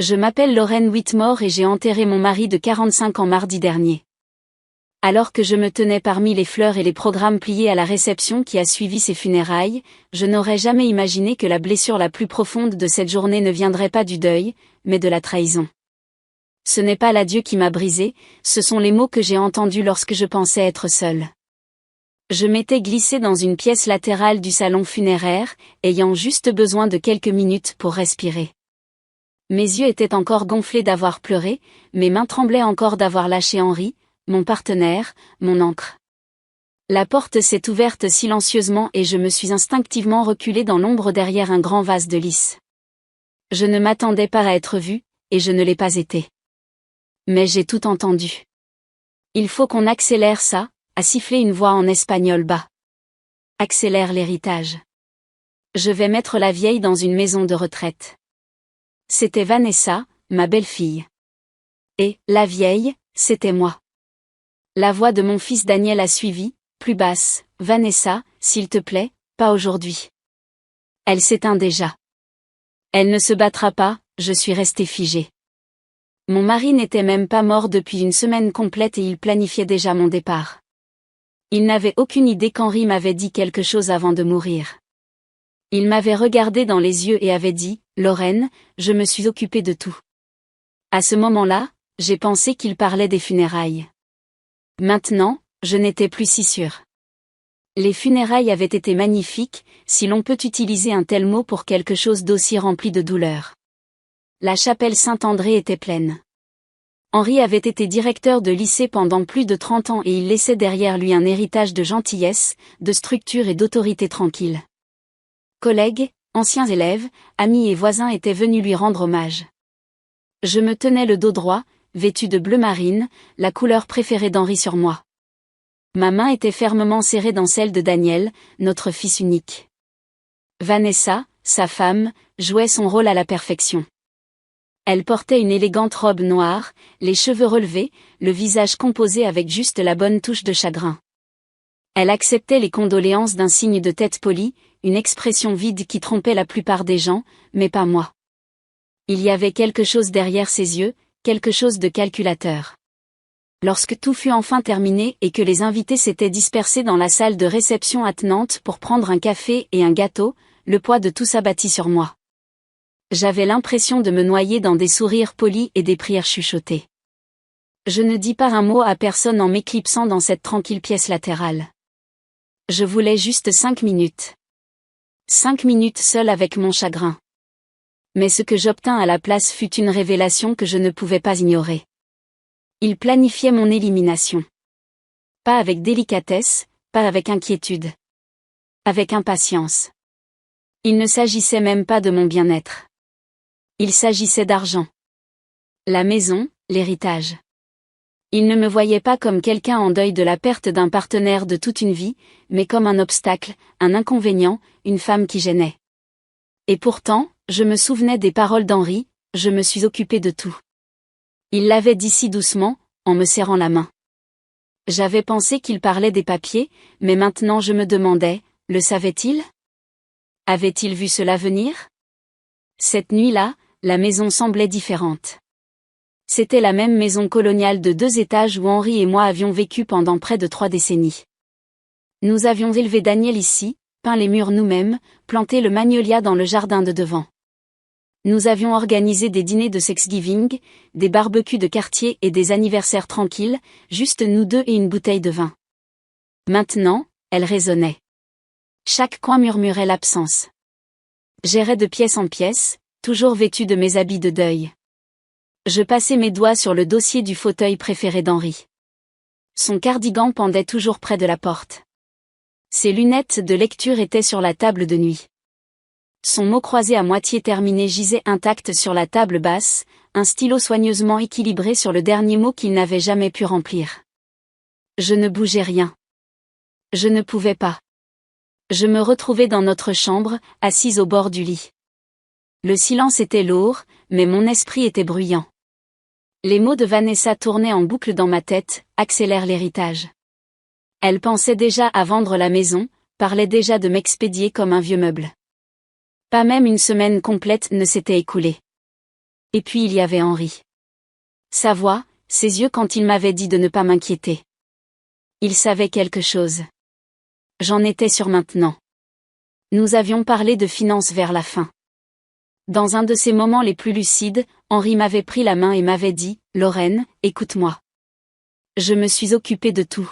Je m'appelle Lorraine Whitmore et j'ai enterré mon mari de 45 ans mardi dernier. Alors que je me tenais parmi les fleurs et les programmes pliés à la réception qui a suivi ses funérailles, je n'aurais jamais imaginé que la blessure la plus profonde de cette journée ne viendrait pas du deuil, mais de la trahison. Ce n'est pas l'adieu qui m'a brisé, ce sont les mots que j'ai entendus lorsque je pensais être seule. Je m'étais glissée dans une pièce latérale du salon funéraire, ayant juste besoin de quelques minutes pour respirer. Mes yeux étaient encore gonflés d'avoir pleuré, mes mains tremblaient encore d'avoir lâché Henri, mon partenaire, mon ancre. La porte s'est ouverte silencieusement et je me suis instinctivement reculée dans l'ombre derrière un grand vase de lys. Je ne m'attendais pas à être vue, et je ne l'ai pas été. Mais j'ai tout entendu. Il faut qu'on accélère ça, a sifflé une voix en espagnol bas. Accélère l'héritage. Je vais mettre la vieille dans une maison de retraite. C'était Vanessa, ma belle-fille. Et, la vieille, c'était moi. La voix de mon fils Daniel a suivi, plus basse, « Vanessa, s'il te plaît, pas aujourd'hui. » Elle s'éteint déjà. Elle ne se battra pas, je suis restée figée. Mon mari n'était même pas mort depuis une semaine complète et il planifiait déjà mon départ. Il n'avait aucune idée qu'Henri m'avait dit quelque chose avant de mourir. Il m'avait regardé dans les yeux et avait dit, « Lorraine, je me suis occupée de tout. » À ce moment-là, j'ai pensé qu'il parlait des funérailles. Maintenant, je n'étais plus si sûre. Les funérailles avaient été magnifiques, si l'on peut utiliser un tel mot pour quelque chose d'aussi rempli de douleur. La chapelle Saint-André était pleine. Henri avait été directeur de lycée pendant plus de 30 ans et il laissait derrière lui un héritage de gentillesse, de structure et d'autorité tranquille. Collègues, anciens élèves, amis et voisins étaient venus lui rendre hommage. Je me tenais le dos droit, vêtu de bleu marine, la couleur préférée d'Henri sur moi. Ma main était fermement serrée dans celle de Daniel, notre fils unique. Vanessa, sa femme, jouait son rôle à la perfection. Elle portait une élégante robe noire, les cheveux relevés, le visage composé avec juste la bonne touche de chagrin. Elle acceptait les condoléances d'un signe de tête poli, une expression vide qui trompait la plupart des gens, mais pas moi. Il y avait quelque chose derrière ses yeux, quelque chose de calculateur. Lorsque tout fut enfin terminé et que les invités s'étaient dispersés dans la salle de réception attenante pour prendre un café et un gâteau, le poids de tout s'abattit sur moi. J'avais l'impression de me noyer dans des sourires polis et des prières chuchotées. Je ne dis pas un mot à personne en m'éclipsant dans cette tranquille pièce latérale. Je voulais juste 5 minutes. 5 minutes seule avec mon chagrin. Mais ce que j'obtins à la place fut une révélation que je ne pouvais pas ignorer. Il planifiait mon élimination. Pas avec délicatesse, pas avec inquiétude. Avec impatience. Il ne s'agissait même pas de mon bien-être. Il s'agissait d'argent. La maison, l'héritage. Il ne me voyait pas comme quelqu'un en deuil de la perte d'un partenaire de toute une vie, mais comme un obstacle, un inconvénient, une femme qui gênait. Et pourtant, je me souvenais des paroles d'Henri, je me suis occupée de tout. Il l'avait dit si doucement, en me serrant la main. J'avais pensé qu'il parlait des papiers, mais maintenant je me demandais, le savait-il? Avait-il vu cela venir? Cette nuit-là, la maison semblait différente. C'était la même maison coloniale de 2 étages où Henri et moi avions vécu pendant près de 3 décennies. Nous avions élevé Daniel ici, peint les murs nous-mêmes, planté le magnolia dans le jardin de devant. Nous avions organisé des dîners de Thanksgiving, des barbecues de quartier et des anniversaires tranquilles, juste nous deux et une bouteille de vin. Maintenant, elle résonnait. Chaque coin murmurait l'absence. J'errais de pièce en pièce, toujours vêtue de mes habits de deuil. Je passais mes doigts sur le dossier du fauteuil préféré d'Henri. Son cardigan pendait toujours près de la porte. Ses lunettes de lecture étaient sur la table de nuit. Son mot croisé à moitié terminé gisait intact sur la table basse, un stylo soigneusement équilibré sur le dernier mot qu'il n'avait jamais pu remplir. Je ne bougeais rien. Je ne pouvais pas. Je me retrouvais dans notre chambre, assise au bord du lit. Le silence était lourd, mais mon esprit était bruyant. Les mots de Vanessa tournaient en boucle dans ma tête, accélère l'héritage. Elle pensait déjà à vendre la maison, parlait déjà de m'expédier comme un vieux meuble. Pas même une semaine complète ne s'était écoulée. Et puis il y avait Henri. Sa voix, ses yeux quand il m'avait dit de ne pas m'inquiéter. Il savait quelque chose. J'en étais sûre maintenant. Nous avions parlé de finances vers la fin. Dans un de ces moments les plus lucides, Henri m'avait pris la main et m'avait dit, « Lorraine, écoute-moi. Je me suis occupé de tout.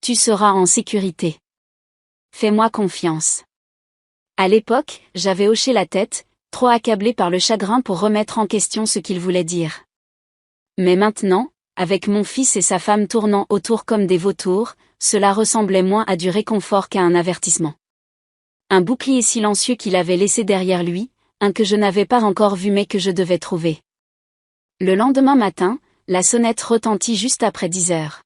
Tu seras en sécurité. Fais-moi confiance. » À l'époque, j'avais hoché la tête, trop accablé par le chagrin pour remettre en question ce qu'il voulait dire. Mais maintenant, avec mon fils et sa femme tournant autour comme des vautours, cela ressemblait moins à du réconfort qu'à un avertissement. Un bouclier silencieux qu'il avait laissé derrière lui, un que je n'avais pas encore vu mais que je devais trouver. Le lendemain matin, la sonnette retentit juste après 10 heures.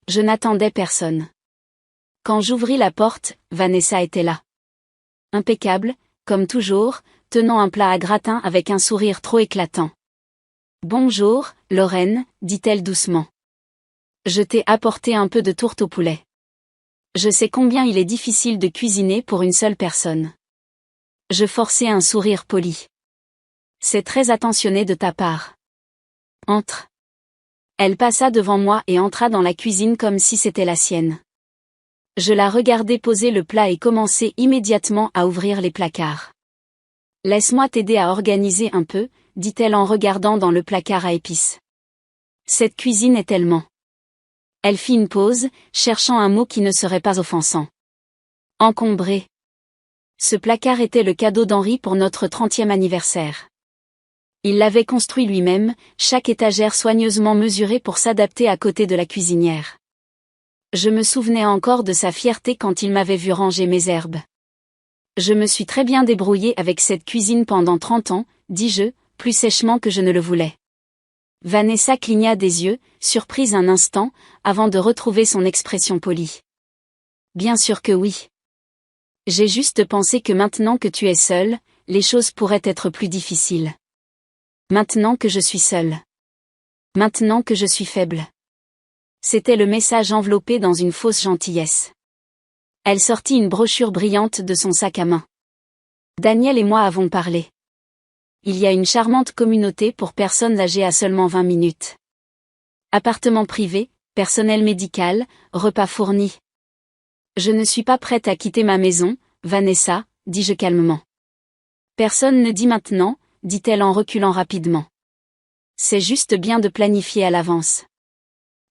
Je n'attendais personne. Quand j'ouvris la porte, Vanessa était là. Impeccable, comme toujours, tenant un plat à gratin avec un sourire trop éclatant. « Bonjour, Lorraine, dit-elle doucement. Je t'ai apporté un peu de tourte au poulet. Je sais combien il est difficile de cuisiner pour une seule personne. » Je forçai un sourire poli. « C'est très attentionné de ta part. Entre. » Elle passa devant moi et entra dans la cuisine comme si c'était la sienne. Je la regardai poser le plat et commencer immédiatement à ouvrir les placards. « Laisse-moi t'aider à organiser un peu, » dit-elle en regardant dans le placard à épices. « Cette cuisine est tellement... » Elle fit une pause, cherchant un mot qui ne serait pas offensant. « Encombré. » Ce placard était le cadeau d'Henri pour notre 30e anniversaire. Il l'avait construit lui-même, chaque étagère soigneusement mesurée pour s'adapter à côté de la cuisinière. Je me souvenais encore de sa fierté quand il m'avait vu ranger mes herbes. Je me suis très bien débrouillée avec cette cuisine pendant 30 ans, dis-je, plus sèchement que je ne le voulais. Vanessa cligna des yeux, surprise un instant, avant de retrouver son expression polie. Bien sûr que oui. J'ai juste pensé que maintenant que tu es seule, les choses pourraient être plus difficiles. Maintenant que je suis seule. Maintenant que je suis faible. C'était le message enveloppé dans une fausse gentillesse. Elle sortit une brochure brillante de son sac à main. Daniel et moi avons parlé. Il y a une charmante communauté pour personnes âgées à seulement 20 minutes. Appartement privé, personnel médical, repas fournis. Je ne suis pas prête à quitter ma maison, Vanessa, dis-je calmement. Personne ne dit maintenant, dit-elle en reculant rapidement. C'est juste bien de planifier à l'avance.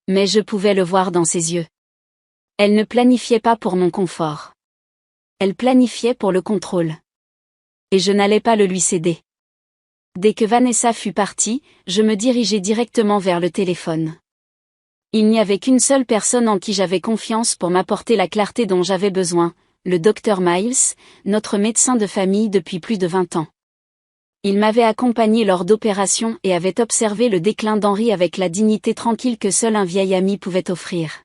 Mais je pouvais le voir dans ses yeux. Elle ne planifiait pas pour mon confort. Elle planifiait pour le contrôle. Et je n'allais pas le lui céder. Dès que Vanessa fut partie, je me dirigeai directement vers le téléphone. Il n'y avait qu'une seule personne en qui j'avais confiance pour m'apporter la clarté dont j'avais besoin, le Dr Miles, notre médecin de famille depuis plus de 20 ans. Il m'avait accompagné lors d'opérations et avait observé le déclin d'Henri avec la dignité tranquille que seul un vieil ami pouvait offrir.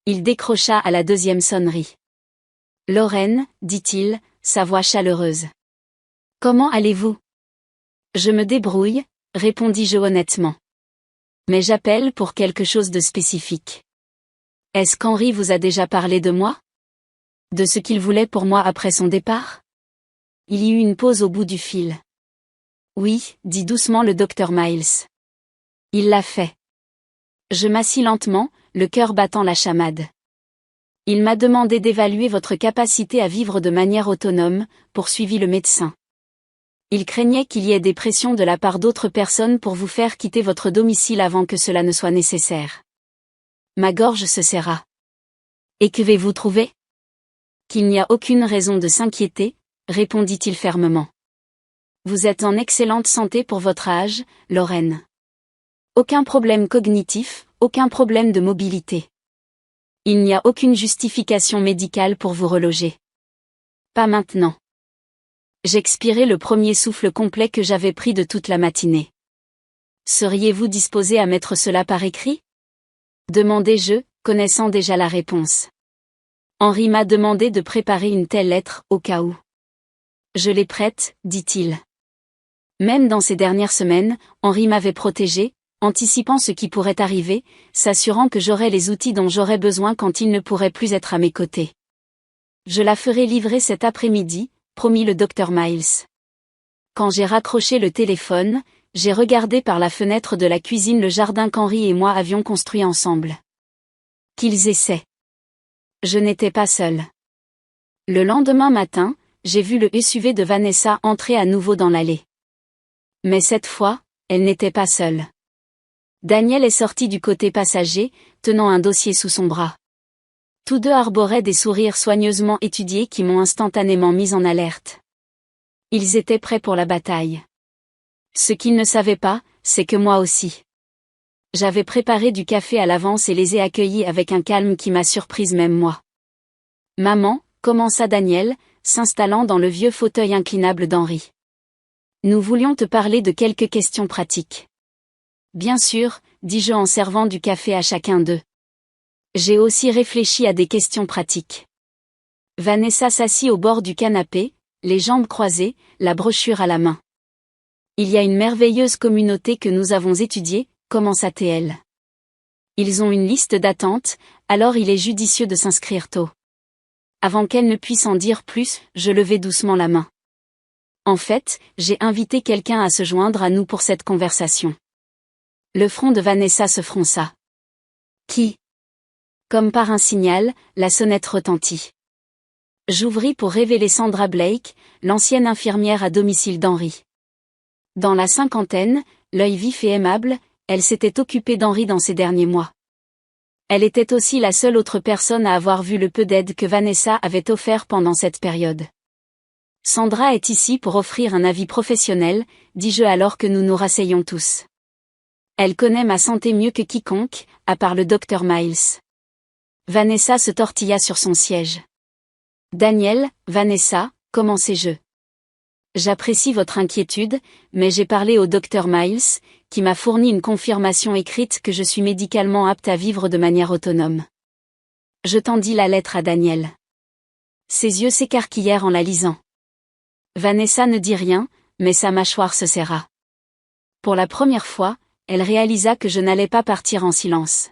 Il décrocha à la deuxième sonnerie. « Lorraine, dit-il, sa voix chaleureuse. Comment allez-vous ? » « Je me débrouille, répondis-je honnêtement. Mais j'appelle pour quelque chose de spécifique. Est-ce qu'Henri vous a déjà parlé de moi ? De ce qu'il voulait pour moi après son départ ? Il y eut une pause au bout du fil. Oui, dit doucement le Dr Miles. Il l'a fait. Je m'assis lentement, le cœur battant la chamade. Il m'a demandé d'évaluer votre capacité à vivre de manière autonome, poursuivit le médecin. Il craignait qu'il y ait des pressions de la part d'autres personnes pour vous faire quitter votre domicile avant que cela ne soit nécessaire. Ma gorge se serra. Et qu'avez-vous trouvé ? Qu'il n'y a aucune raison de s'inquiéter, répondit-il fermement. Vous êtes en excellente santé pour votre âge, Lorraine. Aucun problème cognitif, aucun problème de mobilité. Il n'y a aucune justification médicale pour vous reloger. Pas maintenant. J'expirai le premier souffle complet que j'avais pris de toute la matinée. Seriez-vous disposé à mettre cela par écrit ? Demandai-je, connaissant déjà la réponse. Henri m'a demandé de préparer une telle lettre, au cas où. Je l'ai prête, dit-il. Même dans ces dernières semaines, Henri m'avait protégé, anticipant ce qui pourrait arriver, s'assurant que j'aurais les outils dont j'aurais besoin quand il ne pourrait plus être à mes côtés. Je la ferai livrer cet après-midi, promit le Dr Miles. Quand j'ai raccroché le téléphone, j'ai regardé par la fenêtre de la cuisine le jardin qu'Henri et moi avions construit ensemble. Qu'ils essaient. Je n'étais pas seule. Le lendemain matin, j'ai vu le SUV de Vanessa entrer à nouveau dans l'allée. Mais cette fois, elle n'était pas seule. Daniel est sorti du côté passager, tenant un dossier sous son bras. Tous deux arboraient des sourires soigneusement étudiés qui m'ont instantanément mise en alerte. Ils étaient prêts pour la bataille. Ce qu'ils ne savaient pas, c'est que moi aussi. J'avais préparé du café à l'avance et les ai accueillis avec un calme qui m'a surprise même moi. Maman, commença Daniel, s'installant dans le vieux fauteuil inclinable d'Henri. Nous voulions te parler de quelques questions pratiques. Bien sûr, dis-je en servant du café à chacun d'eux. J'ai aussi réfléchi à des questions pratiques. Vanessa s'assit au bord du canapé, les jambes croisées, la brochure à la main. Il y a une merveilleuse communauté que nous avons étudiée, commença-t-elle. Ils ont une liste d'attente, alors il est judicieux de s'inscrire tôt. Avant qu'elle ne puisse en dire plus, je levai doucement la main. En fait, j'ai invité quelqu'un à se joindre à nous pour cette conversation. Le front de Vanessa se fronça. Qui ? Comme par un signal, la sonnette retentit. J'ouvris pour révéler Sandra Blake, l'ancienne infirmière à domicile d'Henri. Dans la cinquantaine, l'œil vif et aimable, elle s'était occupée d'Henri dans ces derniers mois. Elle était aussi la seule autre personne à avoir vu le peu d'aide que Vanessa avait offert pendant cette période. Sandra est ici pour offrir un avis professionnel, dis-je alors que nous nous rasseyions tous. Elle connaît ma santé mieux que quiconque, à part le docteur Miles. Vanessa se tortilla sur son siège. Daniel, Vanessa, commençai-je. J'apprécie votre inquiétude, mais j'ai parlé au docteur Miles, qui m'a fourni une confirmation écrite que je suis médicalement apte à vivre de manière autonome. Je tendis la lettre à Daniel. Ses yeux s'écarquillèrent en la lisant. Vanessa ne dit rien, mais sa mâchoire se serra. Pour la première fois, elle réalisa que je n'allais pas partir en silence.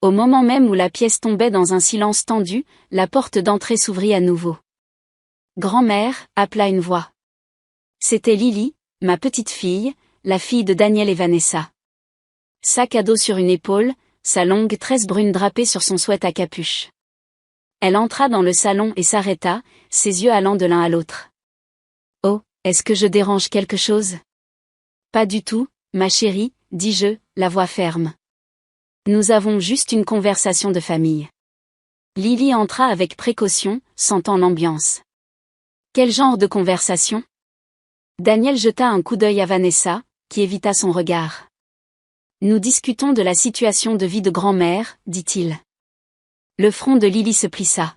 Au moment même où la pièce tombait dans un silence tendu, la porte d'entrée s'ouvrit à nouveau. Grand-mère, appela une voix. C'était Lily, ma petite fille, la fille de Daniel et Vanessa. Sac à dos sur une épaule, sa longue tresse brune drapée sur son sweat à capuche. Elle entra dans le salon et s'arrêta, ses yeux allant de l'un à l'autre. Oh, est-ce que je dérange quelque chose ? Pas du tout, ma chérie, dis-je, la voix ferme. Nous avons juste une conversation de famille. Lily entra avec précaution, sentant l'ambiance. Quel genre de conversation ? Daniel jeta un coup d'œil à Vanessa, qui évita son regard. Nous discutons de la situation de vie de grand-mère, dit-il. Le front de Lily se plissa.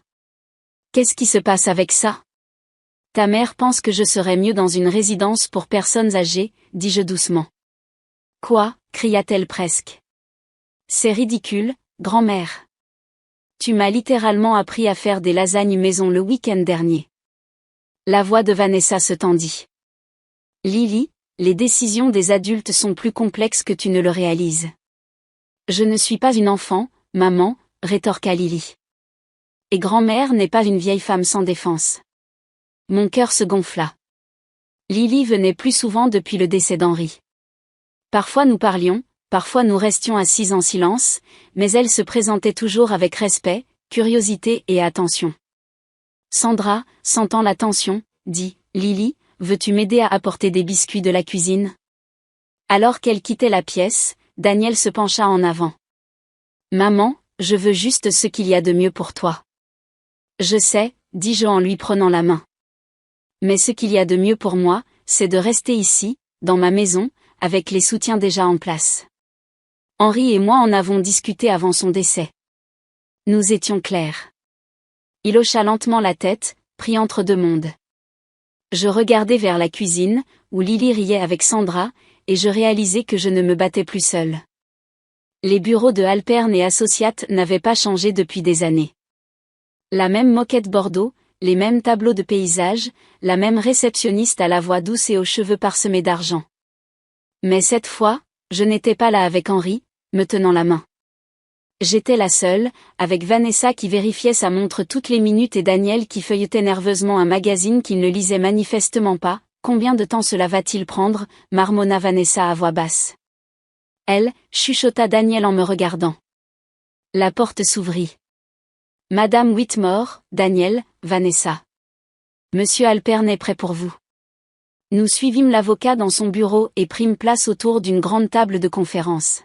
Qu'est-ce qui se passe avec ça ? Ta mère pense que je serais mieux dans une résidence pour personnes âgées, dis-je doucement. Quoi ? Cria-t-elle presque. C'est ridicule, grand-mère. Tu m'as littéralement appris à faire des lasagnes maison le week-end dernier. La voix de Vanessa se tendit. Lily, les décisions des adultes sont plus complexes que tu ne le réalises. Je ne suis pas une enfant, maman, rétorqua Lily. Et grand-mère n'est pas une vieille femme sans défense. Mon cœur se gonfla. Lily venait plus souvent depuis le décès d'Henri. Parfois nous parlions, parfois nous restions assises en silence, mais elle se présentait toujours avec respect, curiosité et attention. Sandra, sentant la tension, dit « Lily, veux-tu m'aider à apporter des biscuits de la cuisine ?» Alors qu'elle quittait la pièce, Daniel se pencha en avant. « Maman, je veux juste ce qu'il y a de mieux pour toi. » Je sais, dis-je en lui prenant la main. Mais ce qu'il y a de mieux pour moi, c'est de rester ici, dans ma maison, avec les soutiens déjà en place. Henri et moi en avons discuté avant son décès. Nous étions clairs. Il hocha lentement la tête, pris entre deux mondes. Je regardai vers la cuisine, où Lily riait avec Sandra, et je réalisai que je ne me battais plus seule. Les bureaux de Halpern et Associates n'avaient pas changé depuis des années. La même moquette bordeaux, les mêmes tableaux de paysages, la même réceptionniste à la voix douce et aux cheveux parsemés d'argent. Mais cette fois, je n'étais pas là avec Henri, me tenant la main. J'étais la seule, avec Vanessa qui vérifiait sa montre toutes les minutes et Daniel qui feuilletait nerveusement un magazine qu'il ne lisait manifestement pas, Combien de temps cela va-t-il prendre, marmonna Vanessa à voix basse. Elle, chuchota Daniel en me regardant. La porte s'ouvrit. Madame Whitmore, Daniel, Vanessa. Monsieur Alpern est prêt pour vous. Nous suivîmes l'avocat dans son bureau et prîmes place autour d'une grande table de conférence.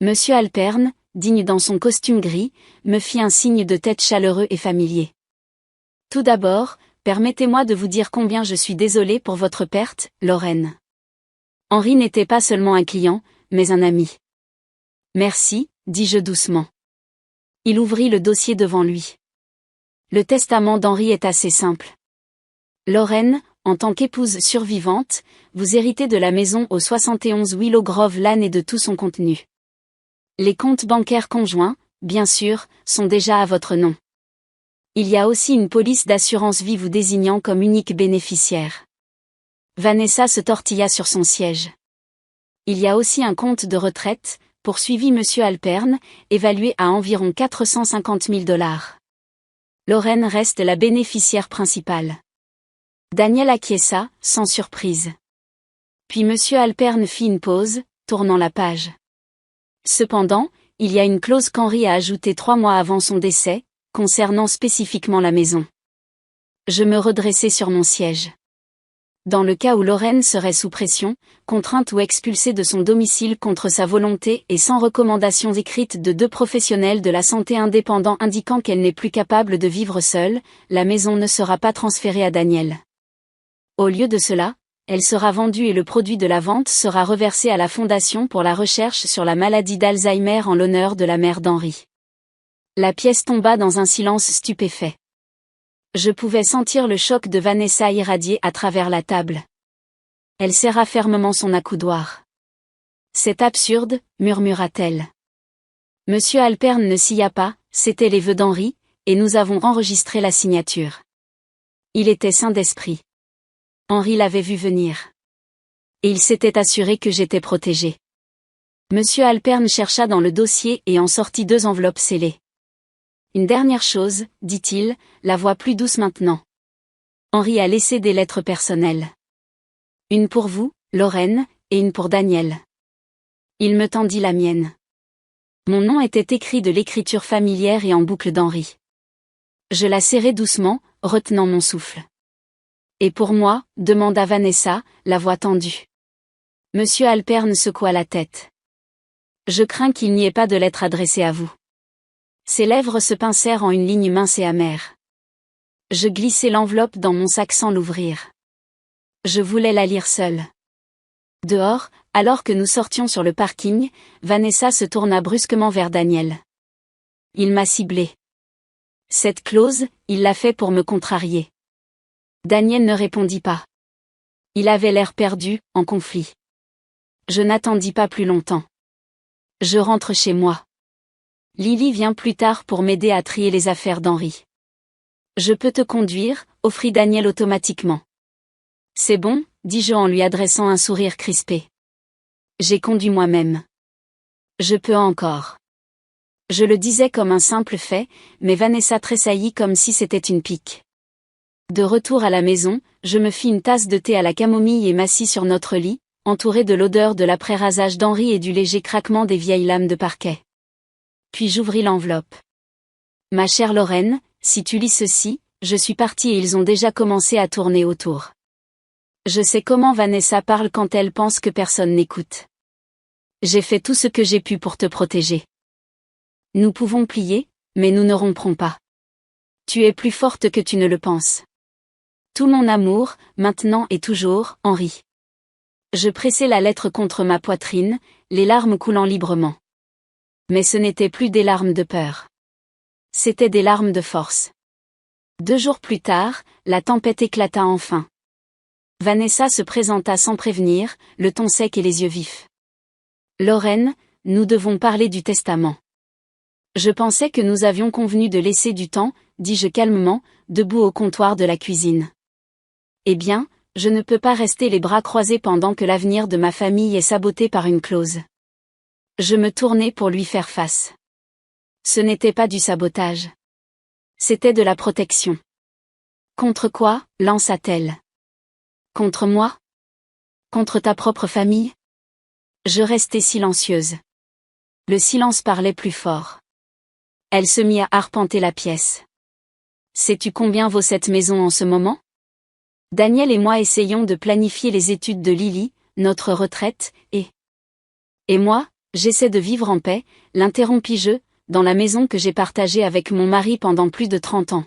Monsieur Alpern, digne dans son costume gris, me fit un signe de tête chaleureux et familier. Tout d'abord, permettez-moi de vous dire combien je suis désolé pour votre perte, Lorraine. Henri n'était pas seulement un client, mais un ami. Merci, dis-je doucement. Il ouvrit le dossier devant lui. Le testament d'Henri est assez simple. Lorraine, en tant qu'épouse survivante, vous héritez de la maison au 71 Willow Grove Lane et de tout son contenu. Les comptes bancaires conjoints, bien sûr, sont déjà à votre nom. Il y a aussi une police d'assurance vie vous désignant comme unique bénéficiaire. Vanessa se tortilla sur son siège. Il y a aussi un compte de retraite, poursuivit Monsieur Alpern, évalué à environ 450 000 $. Lorraine reste la bénéficiaire principale. Daniel acquiesça, sans surprise. Puis Monsieur Alpern fit une pause, tournant la page. Cependant, il y a une clause qu'Henri a ajoutée 3 mois avant son décès, concernant spécifiquement la maison. Je me redressai sur mon siège. Dans le cas où Lorraine serait sous pression, contrainte ou expulsée de son domicile contre sa volonté et sans recommandations écrites de 2 professionnels de la santé indépendants indiquant qu'elle n'est plus capable de vivre seule, la maison ne sera pas transférée à Daniel. Au lieu de cela, elle sera vendue et le produit de la vente sera reversé à la Fondation pour la recherche sur la maladie d'Alzheimer en l'honneur de la mère d'Henri. La pièce tomba dans un silence stupéfait. Je pouvais sentir le choc de Vanessa irradier à travers la table. Elle serra fermement son accoudoir. C'est absurde, murmura-t-elle. Monsieur Alpern ne sia pas, c'étaient les vœux d'Henri, et nous avons enregistré la signature. Il était sain d'esprit. Henri l'avait vu venir. Et il s'était assuré que j'étais protégée. Monsieur Alpern chercha dans le dossier et en sortit 2 enveloppes scellées. Une dernière chose, dit-il, la voix plus douce maintenant. Henri a laissé des lettres personnelles. Une pour vous, Lorraine, et une pour Daniel. Il me tendit la mienne. Mon nom était écrit de l'écriture familière et en boucle d'Henri. Je la serrai doucement, retenant mon souffle. Et pour moi, demanda Vanessa, la voix tendue. Monsieur Alpern secoua la tête. Je crains qu'il n'y ait pas de lettre adressée à vous. Ses lèvres se pincèrent en une ligne mince et amère. Je glissai l'enveloppe dans mon sac sans l'ouvrir. Je voulais la lire seule. Dehors, alors que nous sortions sur le parking, Vanessa se tourna brusquement vers Daniel. Il m'a ciblée. Cette clause, il l'a fait pour me contrarier. Daniel ne répondit pas. Il avait l'air perdu, en conflit. Je n'attendis pas plus longtemps. Je rentre chez moi. Lily vient plus tard pour m'aider à trier les affaires d'Henri. Je peux te conduire, offrit Daniel automatiquement. C'est bon, dis-je en lui adressant un sourire crispé. J'ai conduit moi-même. Je peux encore. Je le disais comme un simple fait, mais Vanessa tressaillit comme si c'était une pique. De retour à la maison, je me fis une tasse de thé à la camomille et m'assis sur notre lit, entouré de l'odeur de l'après-rasage d'Henri et du léger craquement des vieilles lames de parquet. Puis j'ouvris l'enveloppe. Ma chère Lorraine, si tu lis ceci, je suis partie et ils ont déjà commencé à tourner autour. Je sais comment Vanessa parle quand elle pense que personne n'écoute. J'ai fait tout ce que j'ai pu pour te protéger. Nous pouvons plier, mais nous ne romprons pas. Tu es plus forte que tu ne le penses. Tout mon amour, maintenant et toujours, Henri. Je pressai la lettre contre ma poitrine, les larmes coulant librement. Mais ce n'étaient plus des larmes de peur. C'étaient des larmes de force. 2 jours plus tard, la tempête éclata enfin. Vanessa se présenta sans prévenir, le ton sec et les yeux vifs. Lorraine, nous devons parler du testament. Je pensais que nous avions convenu de laisser du temps, dis-je calmement, debout au comptoir de la cuisine. Eh bien, je ne peux pas rester les bras croisés pendant que l'avenir de ma famille est saboté par une clause. Je me tournai pour lui faire face. Ce n'était pas du sabotage. C'était de la protection. Contre quoi, lança-t-elle. Contre moi? Contre ta propre famille? Je restai silencieuse. Le silence parlait plus fort. Elle se mit à arpenter la pièce. Sais-tu combien vaut cette maison en ce moment? Daniel et moi essayons de planifier les études de Lily, notre retraite, et moi, j'essaie de vivre en paix, l'interrompis-je, dans la maison que j'ai partagée avec mon mari pendant plus de 30 ans.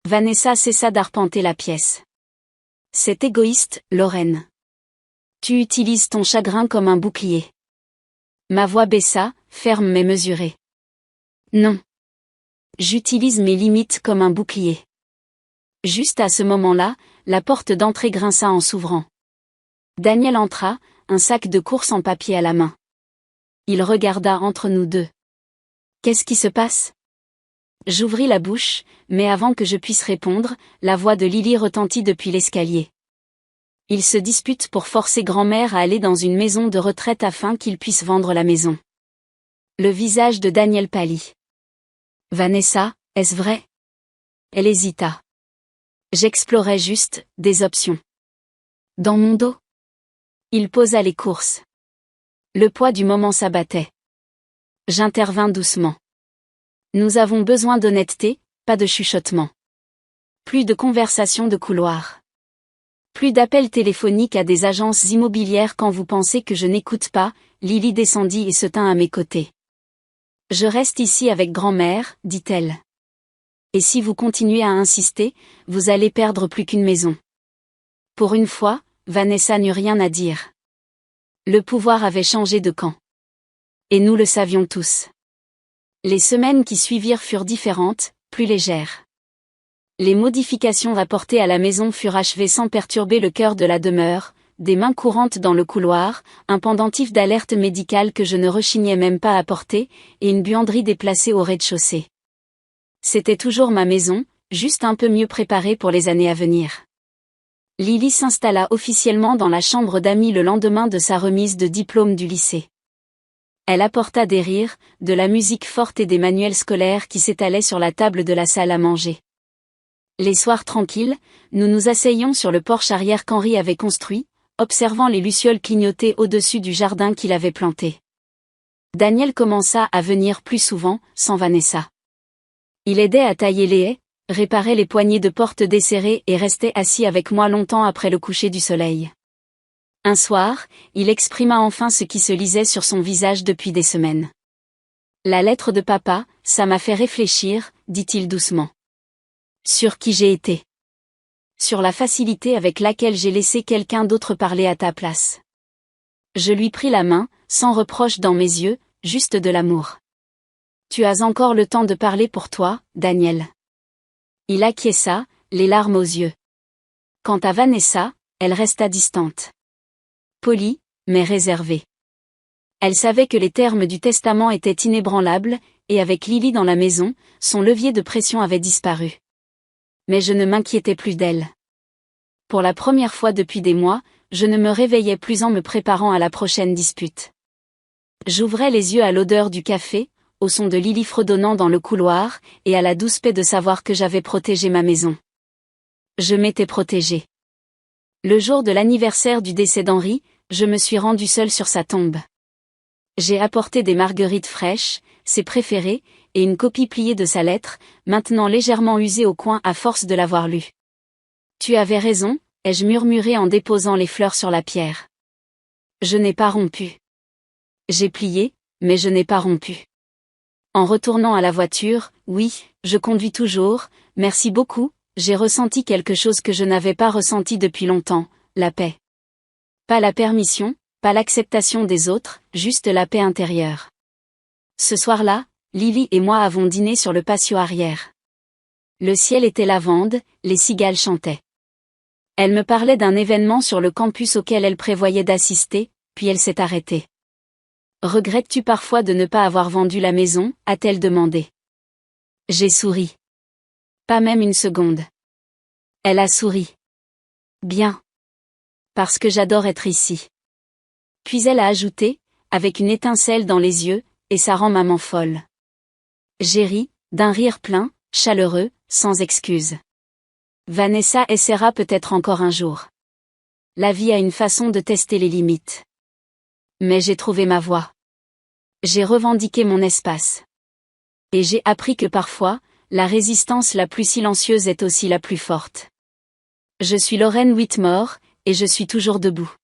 Vanessa cessa d'arpenter la pièce. C'est égoïste, Lorraine. Tu utilises ton chagrin comme un bouclier. Ma voix baissa, ferme mais mesurée. Non. J'utilise mes limites comme un bouclier. Juste à ce moment-là, la porte d'entrée grinça en s'ouvrant. Daniel entra, un sac de course en papier à la main. Il regarda entre nous deux. Qu'est-ce qui se passe? J'ouvris la bouche, mais avant que je puisse répondre, la voix de Lily retentit depuis l'escalier. Ils se disputent pour forcer grand-mère à aller dans une maison de retraite afin qu'ils puissent vendre la maison. Le visage de Daniel pâlit. Vanessa, est-ce vrai? Elle hésita. J'explorais juste des options. Dans mon dos? Il posa les courses. Le poids du moment s'abattait. J'intervins doucement. Nous avons besoin d'honnêteté, pas de chuchotement. Plus de conversations de couloir. Plus d'appels téléphoniques à des agences immobilières quand vous pensez que je n'écoute pas. Lily descendit et se tint à mes côtés. Je reste ici avec grand-mère, dit-elle. Et si vous continuez à insister, vous allez perdre plus qu'une maison. Pour une fois, Vanessa n'eut rien à dire. Le pouvoir avait changé de camp. Et nous le savions tous. Les semaines qui suivirent furent différentes, plus légères. Les modifications apportées à la maison furent achevées sans perturber le cœur de la demeure, des mains courantes dans le couloir, un pendentif d'alerte médicale que je ne rechignais même pas à porter, et une buanderie déplacée au rez-de-chaussée. C'était toujours ma maison, juste un peu mieux préparée pour les années à venir. Lily s'installa officiellement dans la chambre d'amis le lendemain de sa remise de diplôme du lycée. Elle apporta des rires, de la musique forte et des manuels scolaires qui s'étalaient sur la table de la salle à manger. Les soirs tranquilles, nous nous asseyions sur le porche arrière qu'Henri avait construit, observant les lucioles clignoter au-dessus du jardin qu'il avait planté. Daniel commença à venir plus souvent, sans Vanessa. Il aidait à tailler les haies, réparait les poignées de porte desserrées et restait assis avec moi longtemps après le coucher du soleil. Un soir, il exprima enfin ce qui se lisait sur son visage depuis des semaines. La lettre de papa, ça m'a fait réfléchir, dit-il doucement. Sur qui j'ai été. Sur la facilité avec laquelle j'ai laissé quelqu'un d'autre parler à ta place. Je lui pris la main, sans reproche dans mes yeux, juste de l'amour. Tu as encore le temps de parler pour toi, Daniel. Il acquiesça, les larmes aux yeux. Quant à Vanessa, elle resta distante. Polie, mais réservée. Elle savait que les termes du testament étaient inébranlables, et avec Lily dans la maison, son levier de pression avait disparu. Mais je ne m'inquiétais plus d'elle. Pour la première fois depuis des mois, je ne me réveillais plus en me préparant à la prochaine dispute. J'ouvrais les yeux à l'odeur du café, au son de Lily fredonnant dans le couloir, et à la douce paix de savoir que j'avais protégé ma maison. Je m'étais protégée. Le jour de l'anniversaire du décès d'Henri, je me suis rendue seule sur sa tombe. J'ai apporté des marguerites fraîches, ses préférées, et une copie pliée de sa lettre, maintenant légèrement usée au coin à force de l'avoir lue. Tu avais raison, ai-je murmuré en déposant les fleurs sur la pierre. Je n'ai pas rompu. J'ai plié, mais je n'ai pas rompu. En retournant à la voiture, oui, je conduis toujours, merci beaucoup, j'ai ressenti quelque chose que je n'avais pas ressenti depuis longtemps, la paix. Pas la permission, pas l'acceptation des autres, juste la paix intérieure. Ce soir-là, Lily et moi avons dîné sur le patio arrière. Le ciel était lavande, les cigales chantaient. Elle me parlait d'un événement sur le campus auquel elle prévoyait d'assister, puis elle s'est arrêtée. Regrettes-tu parfois de ne pas avoir vendu la maison, a-t-elle demandé. J'ai souri. Pas même une seconde. Elle a souri. Bien. Parce que j'adore être ici. Puis elle a ajouté, avec une étincelle dans les yeux, et ça rend maman folle. J'ai ri, d'un rire plein, chaleureux, sans excuse. Vanessa essaiera peut-être encore un jour. La vie a une façon de tester les limites. Mais j'ai trouvé ma voie. J'ai revendiqué mon espace. Et j'ai appris que parfois, la résistance la plus silencieuse est aussi la plus forte. Je suis Lorraine Whitmore, et je suis toujours debout.